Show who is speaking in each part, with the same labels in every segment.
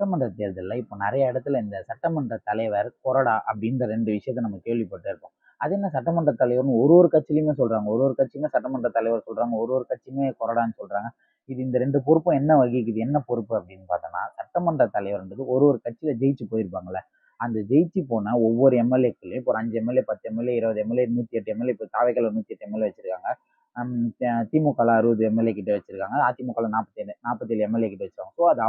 Speaker 1: சட்டமன்ற தேர்தலில் இப்போ நிறைய இடத்துல இந்த சட்டமன்ற தலைவர் கொறடா அப்படின்ற 2 விஷயத்த நம்ம கேள்விப்பட்டு இருப்போம். அது என்ன சட்டமன்ற தலைவர்னு ஒரு கட்சியிலுமே சொல்றாங்க. ஒரு கட்சியுமே சட்டமன்ற தலைவர் சொல்றாங்க. ஒரு கட்சியுமே கொறடான்னு சொல்றாங்க. இது இந்த 2 பொறுப்பும் என்ன வகிக்குது? என்ன பொறுப்பு அப்படின்னு பார்த்தோம்னா, சட்டமன்ற தலைவர்ன்றது ஒரு கட்சியில ஜெயிச்சு போயிருப்பாங்கல்ல. அந்த ஜெயிச்சு போன ஒவ்வொரு எம்எல்ஏக்களையும் இப்போ ஒரு 5 எம்எல்ஏ, 10 எம்எல்ஏ, 20 எம்எல்ஏ, 108 எம்எல்ஏ இப்போ தாவேக்கால 108 எம்எல்ஏ வச்சிருக்காங்க. திமுகல 60 எம்எல்ஏ கிட்ட வச்சிருக்காங்க. அதிமுகல 47 எம்எல்ஏ கிட்ட வச்சிருக்காங்க. ஸோ அது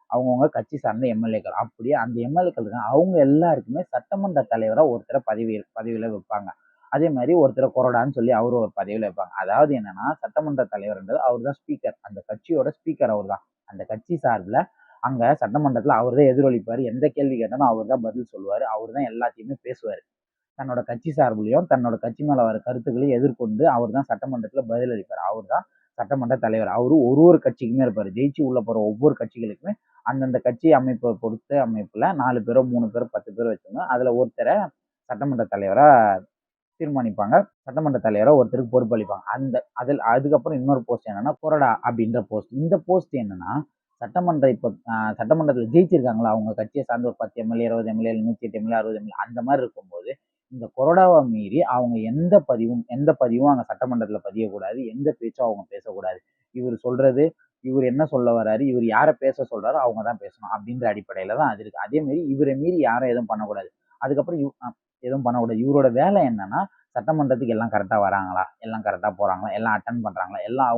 Speaker 1: அவங்கவுங்க கட்சி சார்ந்த எம்எல்ஏக்கள். அப்படியே அந்த எம்எல்ஏக்கள் இருக்காங்க. அவங்க எல்லாருக்குமே சட்டமன்ற தலைவரா ஒருத்தர பதவியில வைப்பாங்க. அதே மாதிரி ஒருத்தர கொறடான்னு சொல்லி அவரும் ஒரு பதவியில வைப்பாங்க. அதாவது என்னன்னா, சட்டமன்ற தலைவர்ன்றது அவர் தான் ஸ்பீக்கர். அந்த கட்சியோட ஸ்பீக்கர் அவர் தான். அந்த கட்சி சார்பில் அங்க சட்டமன்றத்துல அவர் தான் எதிரொலிப்பாரு. எந்த கேள்வி கேட்டாலும் அவர் தான் பதில் சொல்லுவாரு. அவர் தான் எல்லாத்தையுமே பேசுவாரு. தன்னோட கட்சி சார்புலையும் தன்னோட கட்சி மேல வர கருத்துக்களையும் எதிர்கொண்டு அவர் தான் சட்டமன்றத்துல பதிலளிப்பார். அவர் தான் சட்டமன்ற தலைவர். அவரு ஒரு கட்சிக்குமே இருப்பாரு. ஜெயிச்சு உள்ள போற ஒவ்வொரு கட்சிகளுக்குமே அந்தந்த கட்சி அமைப்பை பொறுத்த அமைப்புல 4 பேரோ 3 பேரோ 10 பேரோ வச்சிருந்தோம். அதுல ஒருத்தரை சட்டமன்ற தலைவரா தீர்மானிப்பாங்க. சட்டமன்ற தலைவரா ஒருத்தருக்கு பொறுப்பளிப்பாங்க. அதுக்கப்புறம் இன்னொரு போஸ்ட் என்னன்னா கொறடா அப்படின்ற போஸ்ட். இந்த போஸ்ட் என்னன்னா சட்டமன்றத்தில் ஜெயிச்சிருக்காங்களா அவங்க கட்சியை சார்ந்த ஒரு 10 எம்எல்ஏ, 20 எம்எல்ஏ, 108 எம்எல்ஏ, 60 எம்எல்ஏ அந்த மாதிரி இருக்கும்போது இந்த கொறடாவை மீறி அவங்க எந்த பதிவும் அங்க சட்டமன்றத்துல பதியக்கூடாது. எந்த பேச்சும் அவங்க பேசக்கூடாது. இவர் சொல்றது, இவர் என்ன சொல்ல வர்றாரு, இவர் யாரை பேச சொல்றாரோ அவங்க தான் பேசணும் அப்படின்ற அடிப்படையில தான் அது இருக்கு. அதே மாதிரி இவரை மீறி யாரும் எதுவும் பண்ணக்கூடாது. அதுக்கப்புறம் எதுவும் பண்ணக்கூடாது. இவரோட வேலை என்னன்னா, சட்டமன்றத்துக்கு எல்லாம் கரெக்டா வராங்களா, எல்லாம் கரெக்டா போறாங்களா, எல்லாம் அட்டன் பண்றாங்களா, எல்லாம்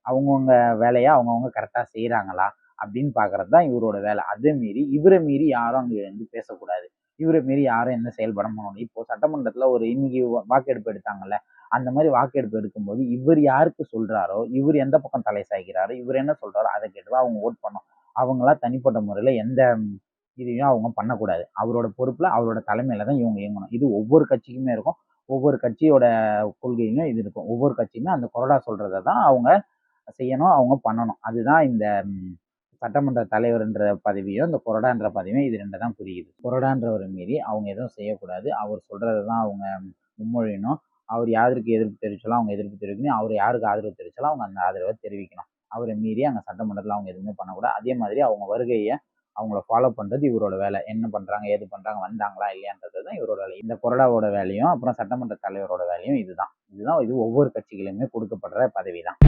Speaker 1: அவங்கவுங்க வேலையை அவங்கவுங்க கரெக்டா செய்யறாங்களா அப்படின்னு பாக்குறது தான் இவரோட வேலை. அதே மீறி இவரை மீறி யாரும் அங்க வந்து பேசக்கூடாது. இவரை மீறி யாரும் எந்த செயல்படம் பண்ணணும். இப்போ சட்டமன்றத்துல இன்னைக்கு வாக்கெடுப்பு எடுத்தாங்கல்ல, அந்த மாதிரி வாக்கெடுப்பு எடுக்கும்போது இவர் யாருக்கு சொல்றாரோ, இவர் எந்த பக்கம் தலை சாய்க்கிறாரோ, இவர் என்ன சொல்றாரோ அதை கேட்டுதான் அவங்க ஓட் பண்ணணும். அவங்களா தனிப்பட்ட முறையில எந்த இதையும் அவங்க பண்ணக்கூடாது. அவரோட பொறுப்புல அவரோட தலைமையில தான் இவங்க இயங்கணும். இது ஒவ்வொரு கட்சிக்குமே இருக்கும். ஒவ்வொரு கட்சியோட கொள்கையிலும் இது இருக்கும். ஒவ்வொரு கட்சியுமே அந்த கொறடா சொல்றதை தான் அவங்க செய்யணும், அவங்க பண்ணணும். அதுதான் இந்த சட்டமன்ற தலைவர்ன்ற பதவியும் இந்த கொறடான்ற பதவியும் இது 2 தான் புரியுது. கொறடான்றவரை மீறி அவங்க எதுவும் செய்யக்கூடாது. அவர் சொல்றதை தான் அவங்க முன்மொழியணும். அவர் யாருக்கு எதிர்ப்பு தெரிவிச்சாலும் அவங்க எதிர்ப்பு தெரிவிக்கணும். அவர் யாருக்கு ஆதரவு தெரிவிச்சாலும் அவங்க அந்த ஆதரவை தெரிவிக்கணும். அவரை மீறி அங்க சட்டமன்றத்துல அவங்க எதுவுமே பண்ணக்கூடாது. அதே மாதிரி அவங்க வருகையை அவங்கள ஃபாலோ பண்றது இவரோட வேலை. என்ன பண்றாங்க, ஏது பண்றாங்க, வந்தாங்களா இல்லையான்றது தான் இவரோட வேலை. இந்த கொறடாவோட வேலையும் அப்புறம் சட்டமன்ற தலைவரோட வேலையும் இதுதான். இது ஒவ்வொரு கட்சிகளுமே கொடுக்கப்படுற பதவி தான்.